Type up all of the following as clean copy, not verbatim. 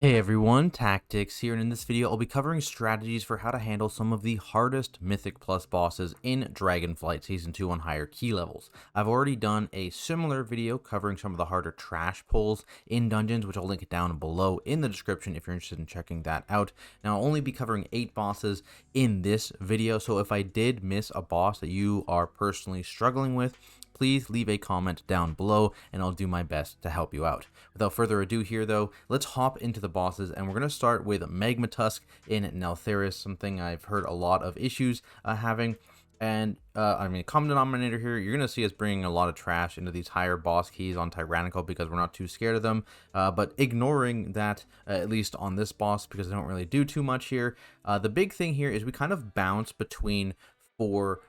Hey everyone, Tactics here, and in this video I'll be covering strategies for how to handle some of the hardest Mythic Plus bosses in Dragonflight Season 2 on higher key levels. I've already done a similar video covering some of the harder trash pulls in dungeons, which I'll link down below in the description if you're interested in checking that out. Now I'll only be covering 8 bosses in this video, so if I did miss a boss that you are personally struggling with, please leave a comment down below and I'll do my best to help you out. Without further ado here though, let's hop into the bosses, and we're going to start with Magmatusk in Neltharis, something I've heard a lot of issues having. And common denominator here, you're going to see us bringing a lot of trash into these higher boss keys on Tyrannical because we're not too scared of them. But ignoring that, at least on this boss, because they don't really do too much here. The big thing here is we kind of bounce between 4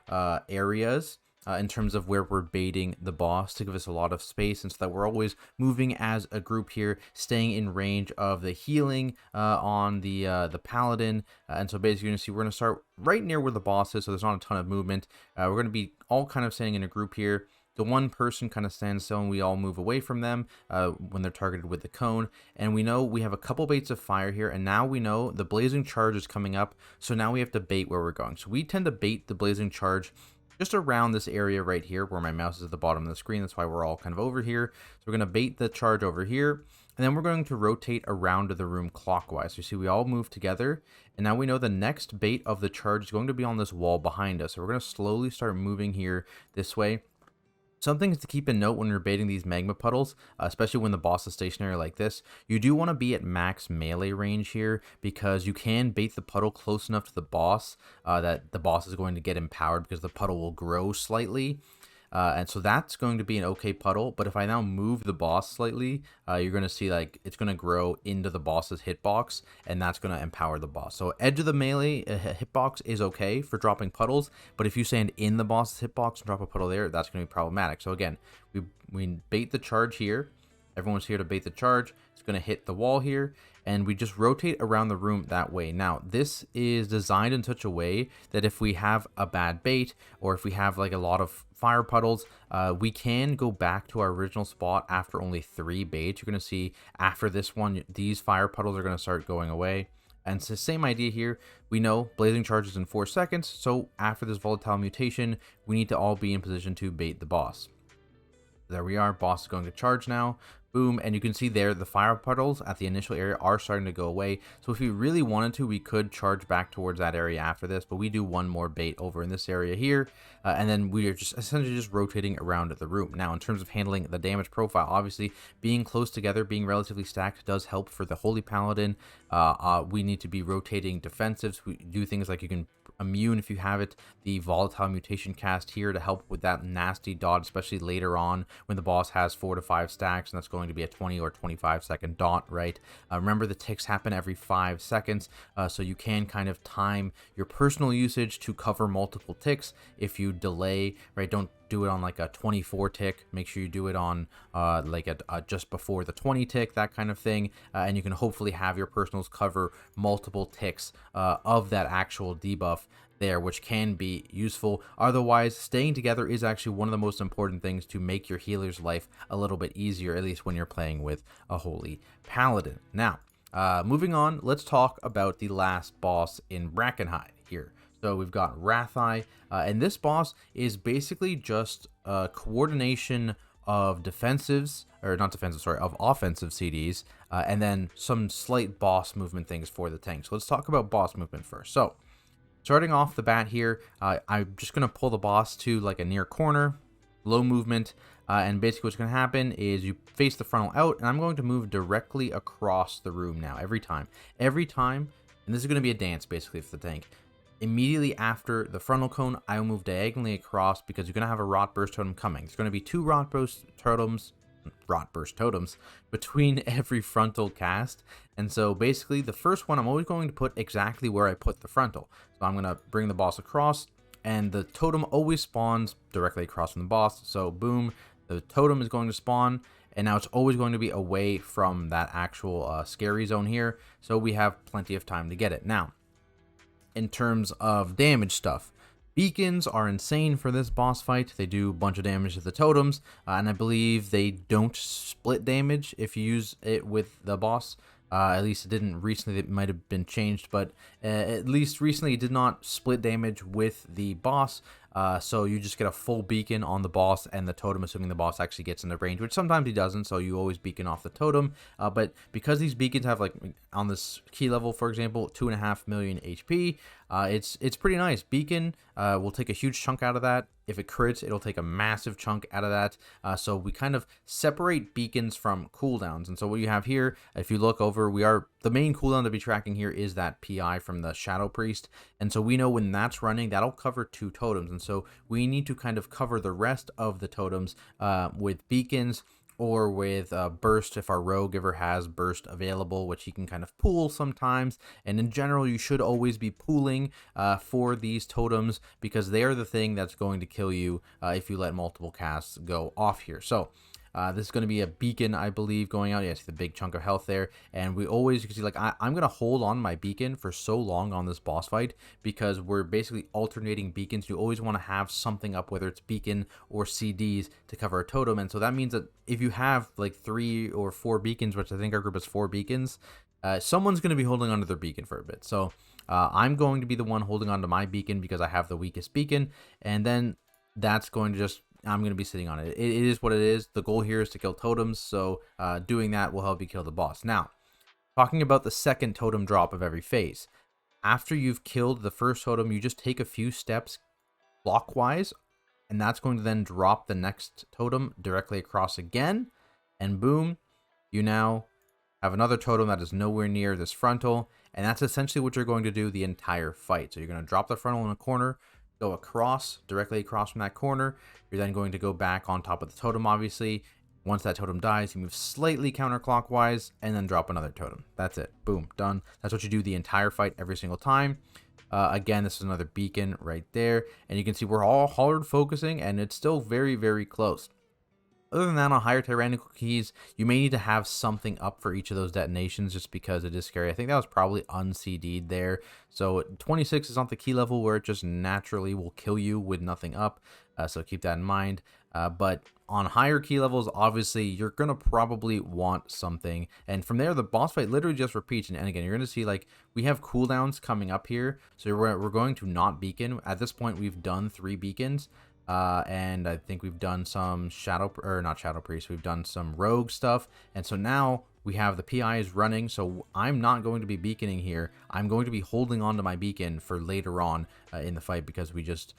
areas in terms of where we're baiting the boss to give us a lot of space, and so that we're always moving as a group here, staying in range of the healing on the paladin. And so basically, you're gonna see we're gonna start right near where the boss is, so there's not a ton of movement. We're gonna be all kind of staying in a group here. The one person kind of stands still and we all move away from them when they're targeted with the cone. And we know we have a couple baits of fire here, and now we know the blazing charge is coming up, so now we have to bait where we're going. So we tend to bait the blazing charge just around this area right here where my mouse is at the bottom of the screen. That's why we're all kind of over here. So we're going to bait the charge over here, and then we're going to rotate around the room clockwise. So you see we all move together, and now we know the next bait of the charge is going to be on this wall behind us. So we're going to slowly start moving here this way. Something to keep in note when you're baiting these magma puddles, especially when the boss is stationary like this, you do want to be at max melee range here, because you can bait the puddle close enough to the boss that the boss is going to get empowered, because the puddle will grow slightly. And so that's going to be an okay puddle, but if I now move the boss slightly, you're going to see like it's going to grow into the boss's hitbox, and that's going to empower the boss. So edge of the melee hitbox is okay for dropping puddles, but if you stand in the boss's hitbox and drop a puddle there, that's going to be problematic. So again, we bait the charge here. Everyone's here to bait the charge. It's going to hit the wall here, and we just rotate around the room that way. Now, this is designed in such a way that if we have a bad bait, or if we have like a lot of fire puddles, we can go back to our original spot after only 3 baits. You're going to see after this one, these fire puddles are going to start going away. And it's the same idea here. We know blazing charges in 4 seconds, so after this volatile mutation, we need to all be in position to bait the boss. There we are, boss is going to charge now. Boom, and you can see there the fire puddles at the initial area are starting to go away. So if we really wanted to, we could charge back towards that area after this, but we do one more bait over in this area here, and then we are just essentially just rotating around the room. Now, in terms of handling the damage profile, obviously being close together, being relatively stacked does help for the Holy Paladin. We need to be rotating defensives. We do things like you can immune, if you have it, the volatile mutation cast here to help with that nasty dot, especially later on when the boss has 4 to 5 stacks, and that's going to be a 20 or 25 second dot, right? Remember, the ticks happen every 5 seconds, so you can kind of time your personal usage to cover multiple ticks. If you delay, right, don't do it on like a 24 tick. Make sure you do it on like a just before the 20 tick, that kind of thing, and you can hopefully have your personals cover multiple ticks of that actual debuff there, which can be useful. Otherwise, staying together is actually one of the most important things to make your healer's life a little bit easier, at least when you're playing with a Holy Paladin. Now, moving on, let's talk about the last boss in Brackenhide here. So we've got Wratheye, and this boss is basically just coordination of defensives, or not defensive, sorry, of offensive CDs, and then some slight boss movement things for the tank. So let's talk about boss movement first. So starting off the bat here, I'm just going to pull the boss to like a near corner, low movement, and basically what's going to happen is you face the frontal out, and I'm going to move directly across the room now every time, and this is going to be a dance basically for the tank. Immediately after the frontal cone, I will move diagonally across, because you're going to have a rot burst totem coming. There's going to be 2 rot burst totems between every frontal cast, and so basically the first one I'm always going to put exactly where I put the frontal. So I'm going to bring the boss across, and the totem always spawns directly across from the boss. So boom, the totem is going to spawn, and now it's always going to be away from that actual scary zone here, so we have plenty of time to get it. Now, in terms of damage stuff, beacons are insane for this boss fight. They do a bunch of damage to the totems, and I believe they don't split damage if you use it with the boss. At least it didn't recently. It might have been changed, but at least recently it did not split damage with the boss. So you just get a full beacon on the boss and the totem, assuming the boss actually gets in the range, which sometimes he doesn't, so you always beacon off the totem. But because these beacons have, like, on this key level, for example, 2.5 million HP, it's pretty nice. Beacon will take a huge chunk out of that. If it crits, it'll take a massive chunk out of that. So we kind of separate beacons from cooldowns. And so what you have here, if you look over, the main cooldown to be tracking here is that PI from the Shadow Priest. And so we know when that's running, that'll cover 2 totems. And so we need to kind of cover the rest of the totems with beacons, or with burst if our rogue ever has burst available, which he can kind of pool sometimes. And in general, you should always be pooling for these totems, because they are the thing that's going to kill you if you let multiple casts go off here. So this is going to be a beacon, I believe, going out. Yeah, see the big chunk of health there. And we always, you can see, like, I'm going to hold on my beacon for so long on this boss fight, because we're basically alternating beacons. You always want to have something up, whether it's beacon or CDs, to cover a totem. And so that means that if you have like 3 or 4 beacons, which I think our group has 4 beacons, someone's going to be holding onto their beacon for a bit. So I'm going to be the one holding onto my beacon because I have the weakest beacon. And then that's going to just, I'm going to be sitting on it. It is what it is. The goal here is to kill totems, so doing that will help you kill the boss. Now, talking about the second totem drop of every phase. After you've killed the first totem, you just take a few steps clockwise, and that's going to then drop the next totem directly across again, and boom, you now have another totem that is nowhere near this frontal, and that's essentially what you're going to do the entire fight. So you're going to drop the frontal in a corner, go across, directly across from that corner. You're then going to go back on top of the totem, obviously. Once that totem dies, you move slightly counterclockwise and then drop another totem. That's it. Boom, done. That's what you do the entire fight every single time. Again, this is another beacon right there. And you can see we're all hard focusing, and it's still very, very close. Other than that, on higher tyrannical keys, you may need to have something up for each of those detonations, just because it is scary. I think that was probably uncd'd there. So 26 is on the key level where it just naturally will kill you with nothing up. So keep that in mind. But on higher key levels, obviously, you're going to probably want something. And from there, the boss fight literally just repeats. And again, you're going to see, like, we have cooldowns coming up here. So we're going to not beacon. At this point, we've done 3 beacons. And I think we've done some not Shadow Priest, we've done some rogue stuff. And so now we have the PIs running. So I'm not going to be beaconing here. I'm going to be holding on to my beacon for later on in the fight, because we just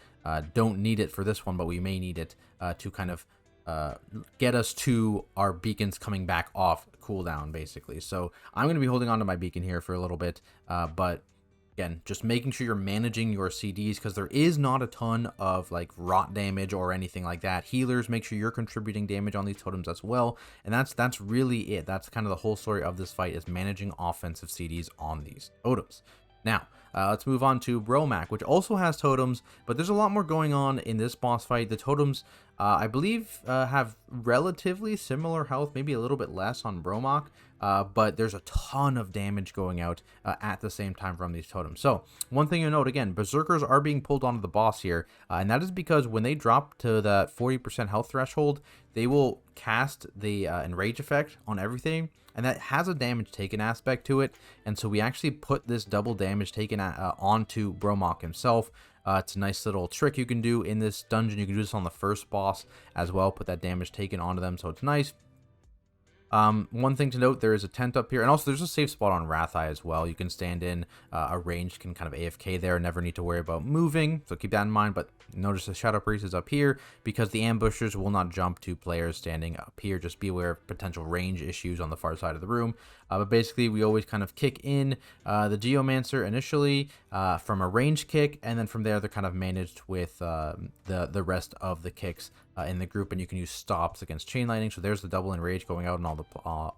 don't need it for this one, but we may need it to kind of get us to our beacons coming back off cooldown, basically. So I'm going to be holding on to my beacon here for a little bit, but again, just making sure you're managing your CDs, because there is not a ton of like rot damage or anything like that. Healers, make sure you're contributing damage on these totems as well. And that's really it. That's kind of the whole story of this fight, is managing offensive CDs on these totems. Now, let's move on to Bromach, which also has totems, but there's a lot more going on in this boss fight. The totems, I believe, have relatively similar health, maybe a little bit less on Bromach, but there's a ton of damage going out at the same time from these totems. So one thing you'll note, again, Berserkers are being pulled onto the boss here, and that is because when they drop to the 40% health threshold, they will cast the Enrage effect on everything, and that has a damage taken aspect to it. And so we actually put this double damage taken onto Bromach himself. It's a nice little trick you can do in this dungeon. You can do this on the first boss as well, put that damage taken onto them, so it's nice. One thing to note, there is a tent up here, and also there's a safe spot on Wratheye as well. You can stand in a range, can kind of AFK there, never need to worry about moving, so keep that in mind. But notice the Shadow Priest is up here, because the ambushers will not jump to players standing up here. Just be aware of potential range issues on the far side of the room. But basically, we always kind of kick in the Geomancer initially from a range kick, and then from there they're kind of managed with the rest of the kicks in the group. And you can use stops against chain lightning. So there's the double enrage going out on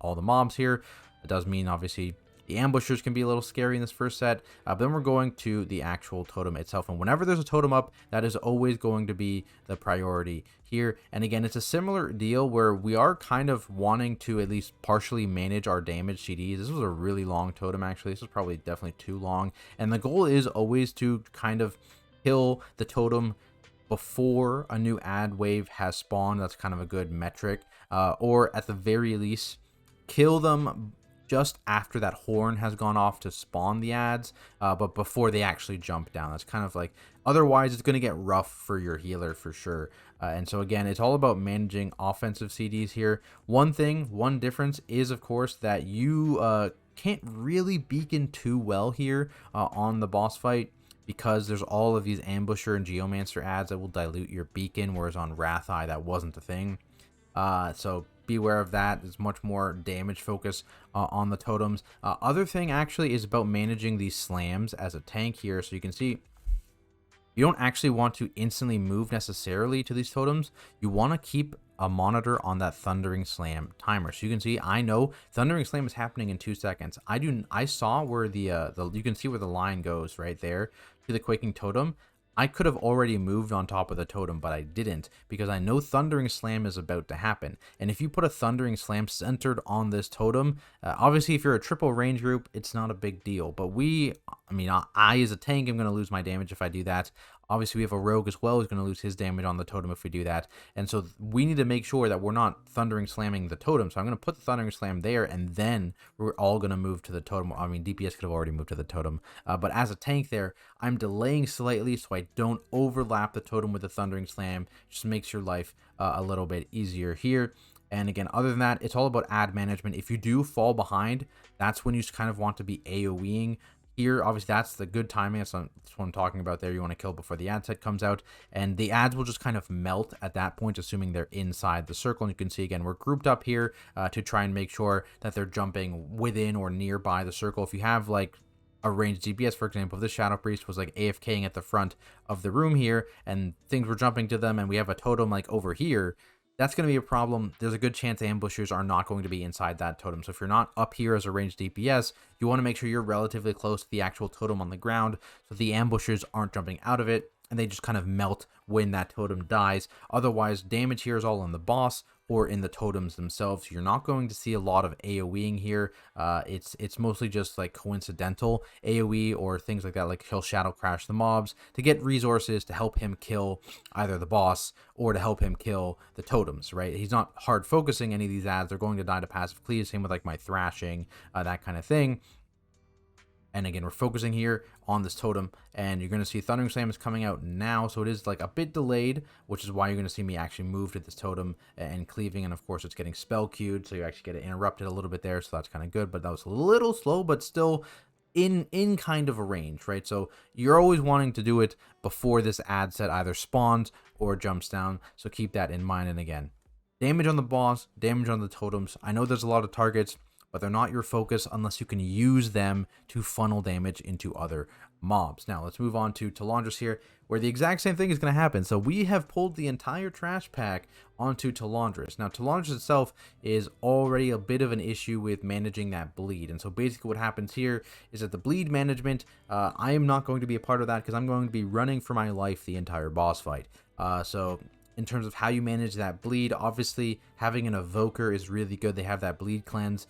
all the mobs here. It does mean, obviously, the ambushers can be a little scary in this first set, but then we're going to the actual totem itself. And whenever there's a totem up, that is always going to be the priority here. And again, it's a similar deal where we are kind of wanting to at least partially manage our damage CDs. This was a really long totem, actually. This was probably definitely too long. And the goal is always to kind of kill the totem before a new ad wave has spawned. That's kind of a good metric. Or at the very least, kill them just after that horn has gone off to spawn the ads, but before they actually jump down. That's kind of like, otherwise it's going to get rough for your healer for sure. And so again, it's all about managing offensive CDs here. One difference is, of course, that you can't really beacon too well here on the boss fight, because there's all of these ambusher and geomancer ads that will dilute your beacon, whereas on Wratheye that wasn't a thing. So beware of that. There's much more damage focus on the totems. Other thing actually is about managing these slams as a tank here. So you can see you don't actually want to instantly move necessarily to these totems. You want to keep a monitor on that Thundering Slam timer. So you can see, I know Thundering Slam is happening in 2 seconds. I saw where the you can see where the line goes right there to the Quaking Totem. I could have already moved on top of the totem, but I didn't, because I know Thundering Slam is about to happen. And if you put a Thundering Slam centered on this totem, obviously if you're a triple range group, it's not a big deal. But I as a tank am going to lose my damage if I do that. Obviously, we have a rogue as well who's going to lose his damage on the totem if we do that. And so we need to make sure that we're not Thundering Slamming the totem. So I'm going to put the Thundering Slam there, and then we're all going to move to the totem. I mean, DPS could have already moved to the totem. But as a tank there, I'm delaying slightly so I don't overlap the totem with the Thundering Slam. Just makes your life a little bit easier here. And again, other than that, it's all about ad management. If you do fall behind, that's when you kind of want to be AoEing. Here, obviously, that's the good timing. That's what I'm talking about there. You want to kill before the ad set comes out. And the ads will just kind of melt at that point, assuming they're inside the circle. And you can see, again, we're grouped up here to try and make sure that they're jumping within or nearby the circle. If you have, like, a ranged DPS, for example, if this Shadow Priest was, like, AFKing at the front of the room here, and things were jumping to them, and we have a totem, like, over here, that's going to be a problem. There's a good chance ambushers are not going to be inside that totem. So if you're not up here as a ranged DPS, you want to make sure you're relatively close to the actual totem on the ground so the ambushers aren't jumping out of it and they just kind of melt when that totem dies. Otherwise, damage here is all on the boss or in the totems themselves. You're not going to see a lot of AoEing here. It's mostly just like coincidental AoE or things like that, like he'll shadow crash the mobs to get resources to help him kill either the boss or to help him kill the totems, right? He's not hard focusing any of these ads. They're going to die to passive cleave, same with like my thrashing, that kind of thing. And again, we're focusing here on this totem, and you're going to see Thundering Slam is coming out now, so it is like a bit delayed, which is why you're going to see me actually move to this totem and cleaving, and of course it's getting spell queued, so you actually get it interrupted a little bit there, so that's kind of good, but that was a little slow, but still in kind of a range, right? So you're always wanting to do it before this ad set either spawns or jumps down, so keep that in mind. And again, damage on the boss, damage on the totems. I know there's a lot of targets, but they're not your focus unless you can use them to funnel damage into other mobs. Now, let's move on to Talondras here, where the exact same thing is going to happen. So we have pulled the entire trash pack onto Talondras. Now, Talondras itself is already a bit of an issue with managing that bleed. And so basically what happens here is that the bleed management, I am not going to be a part of that because I'm going to be running for my life the entire boss fight. So in terms of how you manage that bleed, obviously having an evoker is really good. They have that bleed cleanse.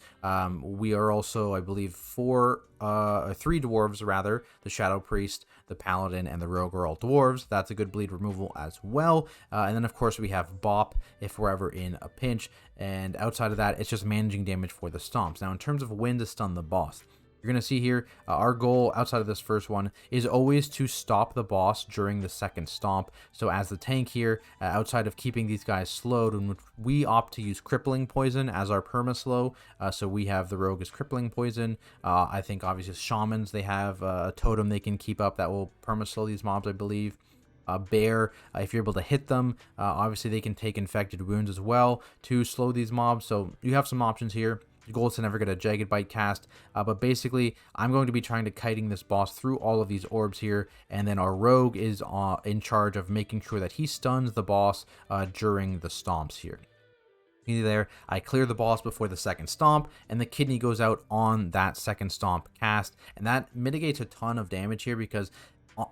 We are also, I believe, 3 dwarves rather. The Shadow Priest, the Paladin, and the Rogue are all dwarves. That's a good bleed removal as well. And then of course we have Bop if we're ever in a pinch. And outside of that, it's just managing damage for the stomps. Now in terms of when to stun the boss, you're going to see here, our goal outside of this first one is always to stop the boss during the second stomp. So as the tank here, outside of keeping these guys slowed, we opt to use crippling poison as our perma-slow. So we have the rogue as crippling poison. I think obviously shamans, they have a totem they can keep up that will perma-slow these mobs, I believe. Bear, if you're able to hit them, obviously they can take infected wounds as well to slow these mobs. So you have some options here. Your goal is to never get a Jagged Bite cast, but basically I'm going to be trying to kiting this boss through all of these orbs here, and then our rogue is in charge of making sure that he stuns the boss during the stomps here. There, I clear the boss before the second stomp, and the kidney goes out on that second stomp cast, and that mitigates a ton of damage here because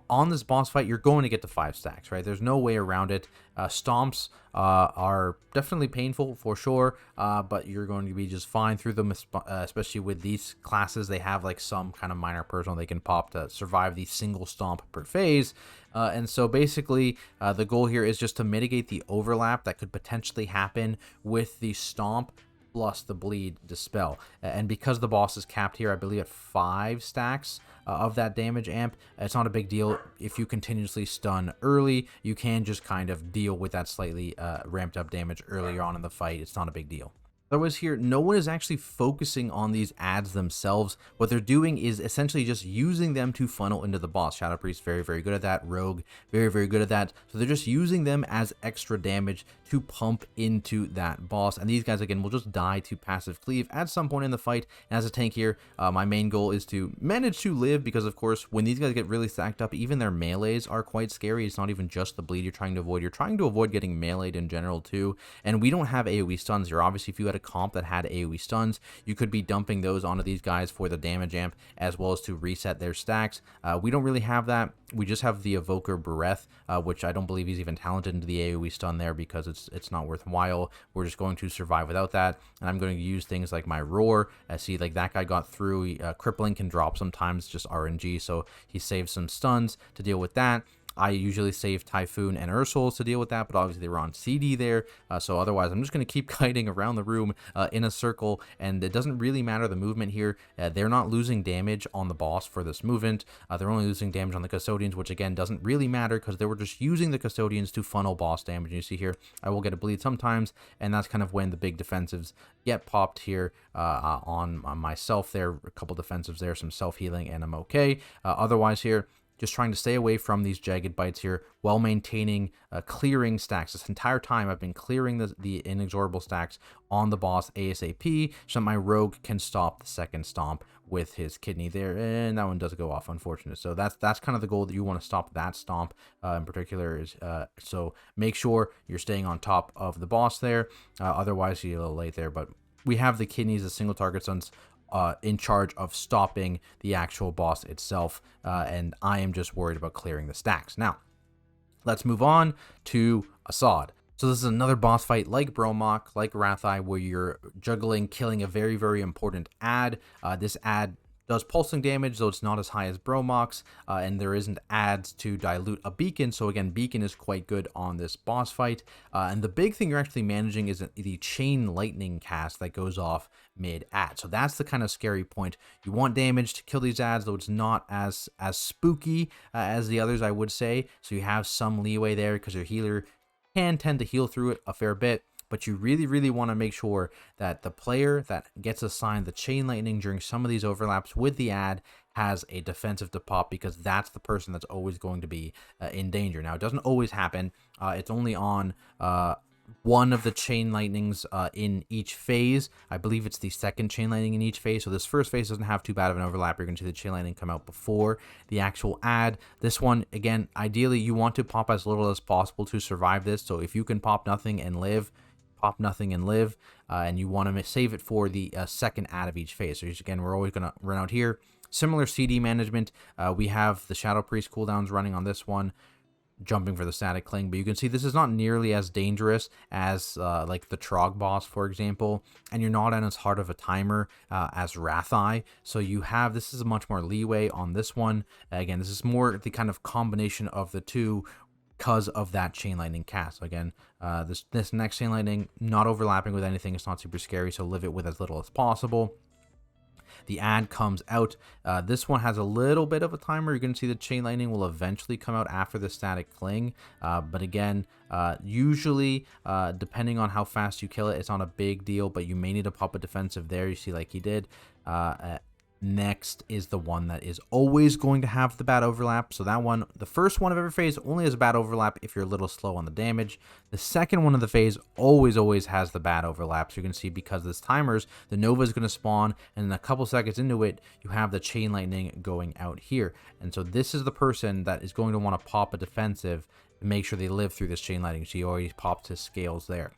on this boss fight, you're going to get to 5 stacks, right? There's no way around it. Stomps are definitely painful for sure, but you're going to be just fine through them, especially with these classes. They have like some kind of minor personal they can pop to survive the single stomp per phase. And so basically, the goal here is just to mitigate the overlap that could potentially happen with the stomp plus the bleed dispel. And because the boss is capped here, I believe at 5 stacks of that damage amp, it's not a big deal. If you continuously stun early, you can just kind of deal with that slightly ramped up damage earlier on in the fight. It's not a big deal. Otherwise here, no one is actually focusing on these ads themselves. What they're doing is essentially just using them to funnel into the boss. Shadow Priest, very, very good at that. Rogue, very, very good at that. So they're just using them as extra damage to pump into that boss. And these guys, again, will just die to passive cleave at some point in the fight. And as a tank here, my main goal is to manage to live, because of course, when these guys get really stacked up, even their melees are quite scary. It's not even just the bleed you're trying to avoid. You're trying to avoid getting meleeed in general too. And we don't have AoE stuns here. Obviously, if you had a comp that had AoE stuns, you could be dumping those onto these guys for the damage amp as well as to reset their stacks. We don't really have that. We just have the Evoker Breath, which I don't believe he's even talented into the AoE stun there, because it's not worthwhile. We're just going to survive without that, and I'm going to use things like my Roar. See, like that guy got through. Crippling can drop sometimes, just RNG, so he saves some stuns to deal with that. I usually save Typhoon and Ursuls to deal with that, but obviously they were on CD there, so otherwise I'm just going to keep kiting around the room in a circle, and it doesn't really matter the movement here. They're not losing damage on the boss for this movement. They're only losing damage on the Custodians, which again doesn't really matter because they were just using the Custodians to funnel boss damage. You see here, I will get a bleed sometimes, and that's kind of when the big defensives get popped here on myself there. A couple defensives there, some self-healing, and I'm okay. Otherwise here, just trying to stay away from these jagged bites here while maintaining clearing stacks. This entire time I've been clearing the inexorable stacks on the boss ASAP so that my rogue can stop the second stomp with his kidney there, and that one does go off, unfortunate. So that's kind of the goal, that you want to stop that stomp in particular. Is so make sure you're staying on top of the boss there. Otherwise you're a little late there, but we have the kidneys as single target stuns in charge of stopping the actual boss itself, and I am just worried about clearing the stacks. Now, let's move on to Asaad. So this is another boss fight like Bromach, like Wratheye, where you're juggling, killing a very, very important ad. This ad does pulsing damage, though it's not as high as Bromach's, and there isn't ads to dilute a beacon, so again, beacon is quite good on this boss fight. And the big thing you're actually managing is the chain lightning cast that goes off mid-ad. So that's the kind of scary point. You want damage to kill these ads, though it's not as spooky as the others, I would say, so you have some leeway there because your healer can tend to heal through it a fair bit. But you really, really want to make sure that the player that gets assigned the chain lightning during some of these overlaps with the ad has a defensive to pop, because that's the person that's always going to be in danger. Now, it doesn't always happen. It's only on one of the chain lightnings in each phase. I believe it's the second chain lightning in each phase. So this first phase doesn't have too bad of an overlap. You're going to see the chain lightning come out before the actual ad. This one, again, ideally you want to pop as little as possible to survive this. So if you can pop nothing and live, pop nothing and live, and you want to save it for the second ad of each phase. So again, we're always going to run out here. Similar CD management. We have the Shadow Priest cooldowns running on this one, jumping for the static cling, but you can see this is not nearly as dangerous as like the Trog boss, for example, and you're not on as hard of a timer as Wratheye, so you have, this is much more leeway on this one. Again, this is more the kind of combination of the two because of that chain lightning cast. So again, this next chain lightning not overlapping with anything, it's not super scary, so live it with as little as possible. The ad comes out. This one has a little bit of a timer. You're going to see the chain lightning will eventually come out after the static cling. But again, usually, depending on how fast you kill it, it's not a big deal, but you may need to pop a defensive there. You see, like he did. Next is the one that is always going to have the bad overlap. So that one, the first one of every phase, only has a bad overlap if you're a little slow on the damage. The second one of the phase always has the bad overlap. So you can see, because this timers, the Nova is going to spawn, and then a couple seconds into it, you have the chain lightning going out here. And so this is the person that is going to want to pop a defensive to make sure they live through this chain lightning. So he already popped his scales there.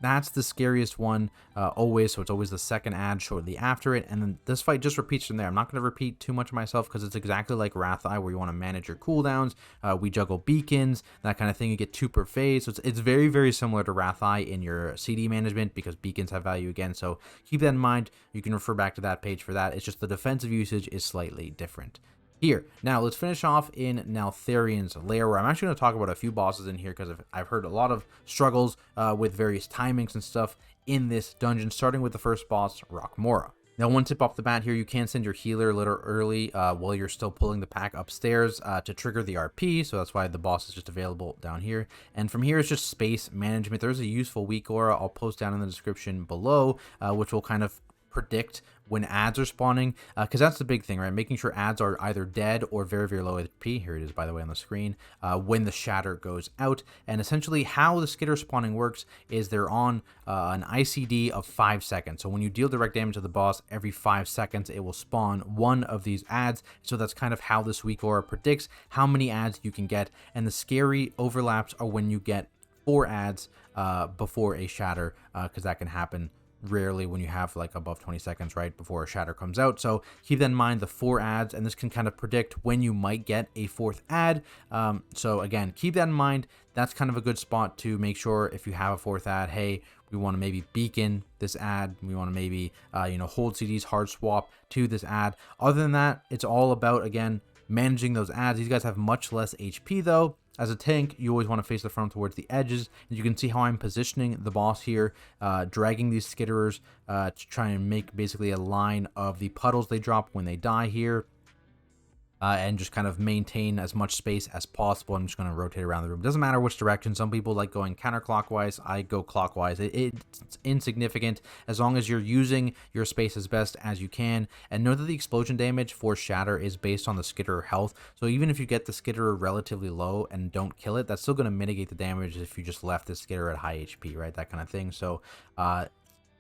That's the scariest one always, so it's always the second ad shortly after it, and then this fight just repeats from there. I'm not going to repeat too much of myself because it's exactly like Wratheye, where you want to manage your cooldowns. We juggle beacons, that kind of thing. You get 2 per phase, so it's very, very similar to Wratheye in your CD management, because beacons have value again, so keep that in mind. You can refer back to that page for that. It's just the defensive usage is slightly different here. Now let's finish off in Neltharion's Lair, where I'm actually going to talk about a few bosses in here, because I've heard a lot of struggles with various timings and stuff in this dungeon, starting with the first boss, Rokmora. Now, one tip off the bat here, you can send your healer a little early while you're still pulling the pack upstairs to trigger the RP, so that's why the boss is just available down here. And from here, it's just space management. There's a useful weak aura I'll post down in the description below, which will kind of predict when ads are spawning, because that's the big thing, right? Making sure ads are either dead or very, very low HP. Here it is, by the way, on the screen, when the shatter goes out. And essentially how the skitter spawning works is they're on an ICD of 5 seconds. So when you deal direct damage to the boss, every 5 seconds, it will spawn one of these ads. So that's kind of how this weak aura predicts how many ads you can get. And the scary overlaps are when you get 4 ads before a shatter, because that can happen rarely when you have like above 20 seconds right before a shatter comes out. So keep that in mind, the 4 ads, and this can kind of predict when you might get a 4th ad. So again, keep that in mind. That's kind of a good spot to make sure if you have a 4th ad, hey, we want to maybe beacon this ad, we want to maybe hold CDs hard swap to this ad. Other than that, it's all about, again, managing those ads. These guys have much less HP though. As a tank, you always want to face the front towards the edges. And you can see how I'm positioning the boss here, dragging these skitterers to try and make basically a line of the puddles they drop when they die here. And just kind of maintain as much space as possible. I'm just going to rotate around the room. Doesn't matter which direction. Some people like going counterclockwise. I go clockwise. It's insignificant as long as you're using your space as best as you can. And know that the explosion damage for shatter is based on the skitterer health. So even if you get the skitterer relatively low and don't kill it, that's still going to mitigate the damage if you just left the skitterer at high HP, right? That kind of thing. So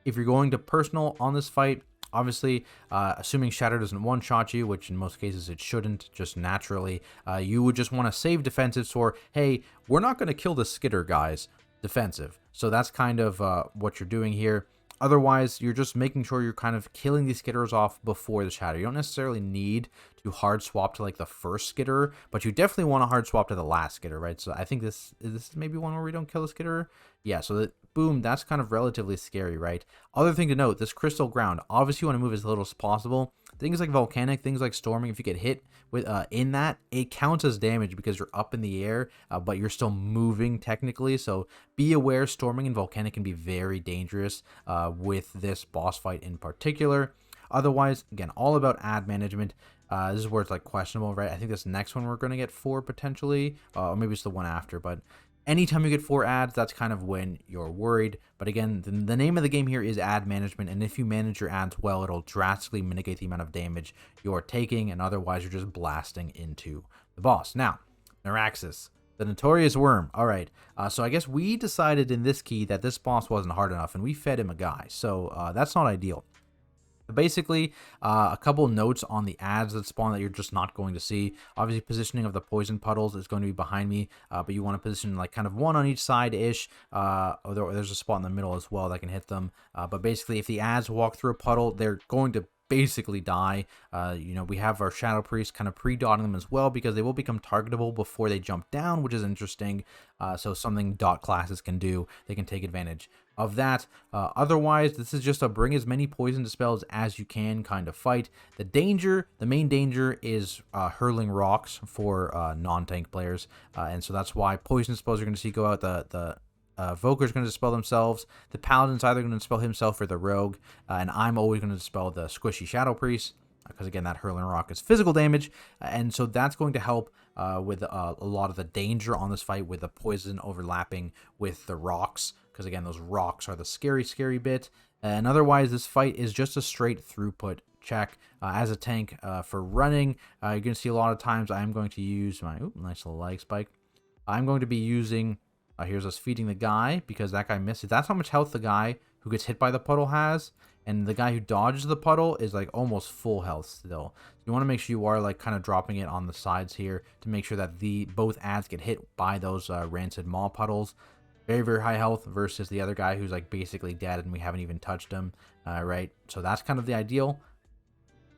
if you're going to personal on this fight, obviously, assuming shatter doesn't one-shot you, which in most cases it shouldn't, just naturally, you would just want to save defensives for, hey, we're not going to kill the skitter, guys, defensive. So that's kind of what you're doing here. Otherwise, you're just making sure you're kind of killing these skitterers off before the shatter. You don't necessarily need to hard swap to like the first skitterer, but you definitely want to hard swap to the last skitter, right? So I think this is maybe one where we don't kill the skitterer. Yeah, so that, boom, that's kind of relatively scary, right? Other thing to note, this crystal ground, obviously you want to move as little as possible. Things like volcanic, things like storming, if you get hit with in that, it counts as damage because you're up in the air, but you're still moving technically. So be aware, storming and volcanic can be very dangerous with this boss fight in particular. Otherwise, again, all about ad management. This is where it's like questionable, right? I think this next one we're going to get 4 potentially, or maybe it's the one after, but anytime you get 4 ads, that's kind of when you're worried. But again, the name of the game here is ad management, and if you manage your ads well, it'll drastically mitigate the amount of damage you're taking, and otherwise you're just blasting into the boss. Now, Naraxas, the notorious worm. All right, so I guess we decided in this key that this boss wasn't hard enough, and we fed him a guy, so that's not ideal. Basically, a couple notes on the ads that spawn that you're just not going to see. Obviously, positioning of the poison puddles is going to be behind me, but you want to position like kind of one on each side-ish. There's a spot in the middle as well that can hit them. But basically, if the ads walk through a puddle, they're going to basically die. We have our Shadow Priest kind of pre-dotting them as well because they will become targetable before they jump down, which is interesting. So something dot classes can do, they can take advantage of that. Otherwise, this is just a bring as many poison dispels as you can kind of fight. The main danger is hurling rocks for non-tank players, and so that's why poison dispels you're going to see go out. The Voker's going to dispel themselves. The Paladin's either going to dispel himself or the Rogue, and I'm always going to dispel the squishy Shadow Priest, because again, that hurling rock is physical damage, and so that's going to help with a lot of the danger on this fight with the poison overlapping with the rocks, because again, those rocks are the scary bit. And otherwise, this fight is just a straight throughput check. As a tank for running, you're going to see a lot of times I'm going to use my nice little leg spike. I'm going to be using here's us feeding the guy because that guy misses. That's how much health the guy who gets hit by the puddle has, and the guy who dodges the puddle is like almost full health still. So you want to make sure you are like kind of dropping it on the sides here to make sure that both ads get hit by those rancid maw puddles. Very, very high health versus the other guy who's like basically dead and we haven't even touched him, right? So that's kind of the ideal.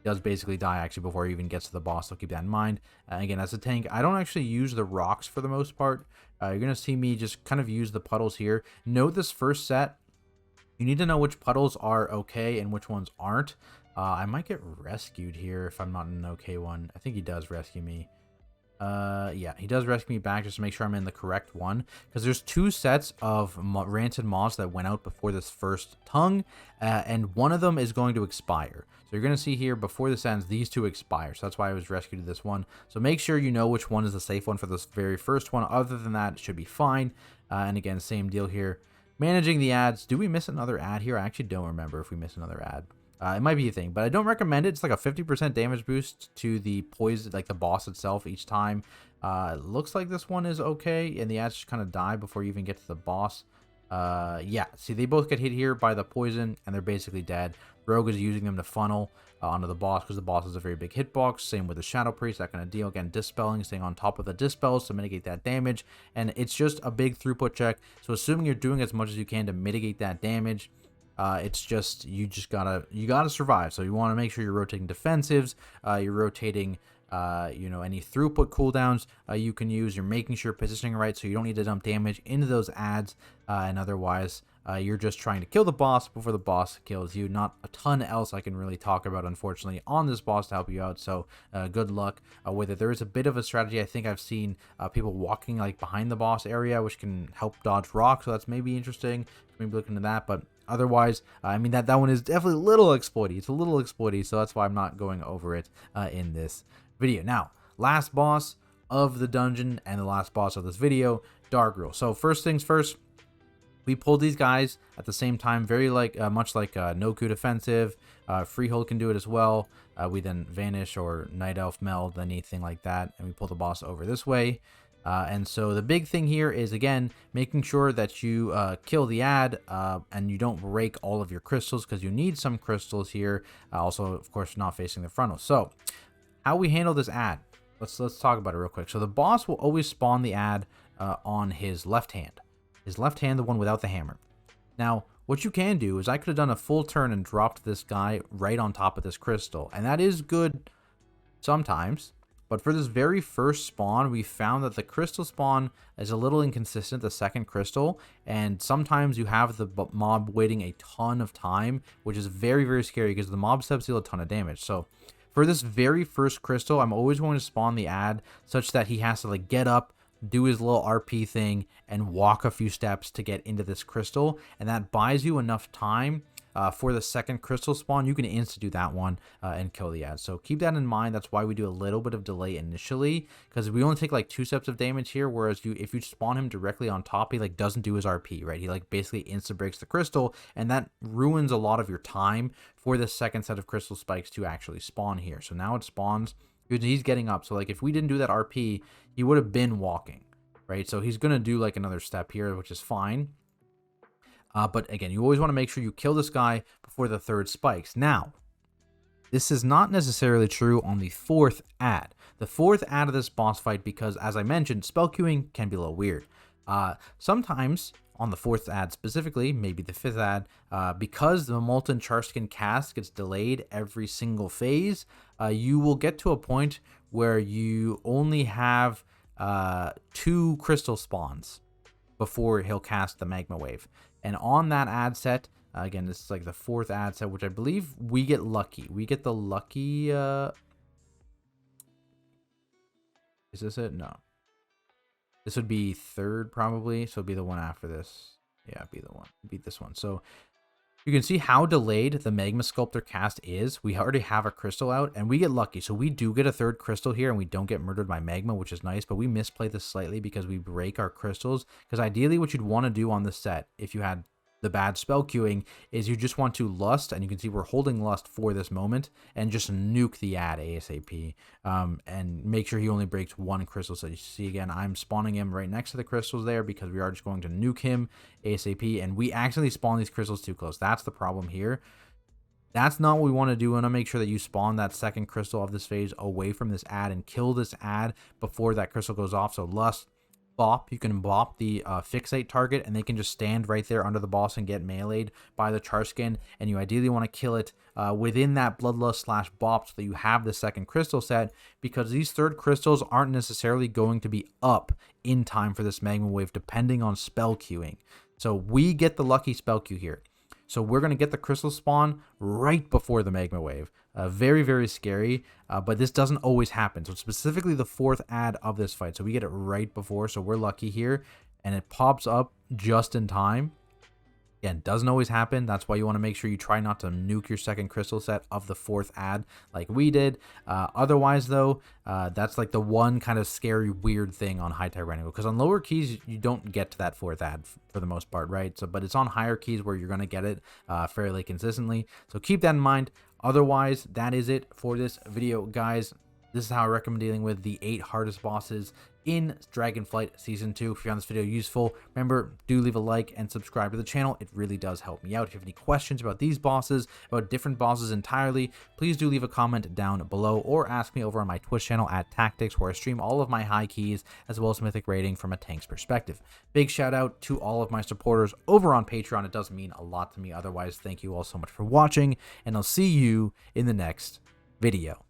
He does basically die actually before he even gets to the boss, so keep that in mind. Again, as a tank, I don't actually use the rocks for the most part. You're going to see me just kind of use the puddles here. Note this first set, you need to know which puddles are okay and which ones aren't. I might get rescued here if I'm not in an okay one. I think he does rescue me. Yeah, he does rescue me back just to make sure I'm in the correct one, because there's 2 sets of rancid moss that went out before this first tongue, and one of them is going to expire. So you're going to see here before this ends, these 2 expire. So that's why I was rescued to this one. So make sure you know which one is the safe one for this very first one. Other than that, it should be fine. And again, same deal here. Managing the ads. Do we miss another ad here? I actually don't remember if we miss another ad. It might be a thing, but I don't recommend it. It's like a 50% damage boost to the poison, like the boss itself each time. It looks like this one is okay, and the ads just kind of die before you even get to the boss. Yeah, see, they both get hit here by the poison, and they're basically dead. Rogue is using them to funnel onto the boss, because the boss is a very big hitbox. Same with the Shadow Priest, that kind of deal. Again, dispelling, staying on top of the dispels to mitigate that damage, and it's just a big throughput check. So assuming you're doing as much as you can to mitigate that damage, it's just you gotta survive. So you want to make sure you're rotating defensives, you're rotating any throughput cooldowns you can use. You're making sure you're positioning right so you don't need to dump damage into those ads, and otherwise you're just trying to kill the boss before the boss kills you. Not a ton else I can really talk about, unfortunately, on this boss to help you out. So good luck with it. There is a bit of a strategy. I think I've seen people walking like behind the boss area, which can help dodge rocks. So that's maybe interesting. Maybe look into that, but otherwise, I mean, that one is definitely a little exploity. It's a little exploity, so that's why I'm not going over it in this video. Now, last boss of the dungeon and the last boss of this video, Dargrul. So first things first, we pulled these guys at the same time, very much like Noku defensive. Freehold can do it as well. We then vanish or night elf meld, anything like that, and we pull the boss over this way. And so the big thing here is, again, making sure that you kill the ad and you don't break all of your crystals, because you need some crystals here. Also, of course, not facing the frontal. So how we handle this ad, let's talk about it real quick. So the boss will always spawn the ad on his left hand. His left hand, the one without the hammer. Now, what you can do is, I could have done a full turn and dropped this guy right on top of this crystal. And that is good sometimes. But for this very first spawn, we found that the crystal spawn is a little inconsistent, the second crystal, and sometimes you have the mob waiting a ton of time, which is very, very scary because the mob steps deal a ton of damage. So for this very first crystal, I'm always going to spawn the ad such that he has to like get up, do his little RP thing, and walk a few steps to get into this crystal, and that buys you enough time for the second crystal spawn. You can insta-do that one and kill the ad. So keep that in mind. That's why we do a little bit of delay initially, because we only take like 2 steps of damage here, whereas if you spawn him directly on top, he like doesn't do his RP, right? He like basically insta breaks the crystal, and that ruins a lot of your time for the second set of crystal spikes to actually spawn here. So now it spawns, he's getting up. So like if we didn't do that RP, he would have been walking, right? So he's gonna do like another step here, which is fine. But again, you always want to make sure you kill this guy before the third spikes. Now, this is not necessarily true on the fourth ad. The fourth ad of this boss fight, because as I mentioned, spell queuing can be a little weird. Sometimes on the fourth ad specifically, maybe the fifth ad, because the Molten Charskin cast gets delayed every single phase, you will get to a point where you only have 2 crystal spawns before he'll cast the Magma Wave. And on that ad set, again, this is like the 4th ad set, which I believe we get lucky. We get the lucky... Is this it? No. This would be 3rd probably, so it'd be the one after this. Yeah, it'd be the one. It'd be this one. So you can see how delayed the Magma Sculptor cast is. We already have a crystal out, and we get lucky. So we do get a 3rd crystal here, and we don't get murdered by Magma, which is nice. But we misplay this slightly because we break our crystals. Because ideally what you'd want to do on this set, if you had the bad spell queuing, is you just want to lust, and you can see we're holding lust for this moment, and just nuke the ad ASAP, and make sure he only breaks 1 crystal. So you see, again, I'm spawning him right next to the crystals there because we are just going to nuke him ASAP, and we accidentally spawn these crystals too close. That's the problem here. That's not what we want to do. We want to make sure that you spawn that second crystal of this phase away from this ad and kill this ad before that crystal goes off. So lust, bop, you can bop the fixate target, and they can just stand right there under the boss and get meleeed by the Charskin, and you ideally want to kill it within that bloodlust / bop so that you have the second crystal set, because these 3rd crystals aren't necessarily going to be up in time for this Magma Wave depending on spell queuing. So we get the lucky spell queue here. So we're going to get the crystal spawn right before the magma wave. Very, very scary, but this doesn't always happen. So specifically the 4th ad of this fight. So we get it right before, so we're lucky here. And it pops up just in time. Again, doesn't always happen. That's why you want to make sure you try not to nuke your second crystal set of the 4th ad like we did. Otherwise, though, that's like the one kind of scary, weird thing on high tyrannical. Because on lower keys, you don't get to that 4th ad for the most part, right? So, but it's on higher keys where you're going to get it fairly consistently. So keep that in mind. Otherwise, that is it for this video, guys. This is how I recommend dealing with the 8 hardest bosses in Dragonflight Season 2. If you found this video useful, remember, do leave a like and subscribe to the channel. It really does help me out. If you have any questions about these bosses, about different bosses entirely, please do leave a comment down below or ask me over on my Twitch channel at Tactics, where I stream all of my high keys as well as mythic rating from a tank's perspective. Big shout out to all of my supporters over on Patreon. It does mean a lot to me. Otherwise, thank you all so much for watching, and I'll see you in the next video.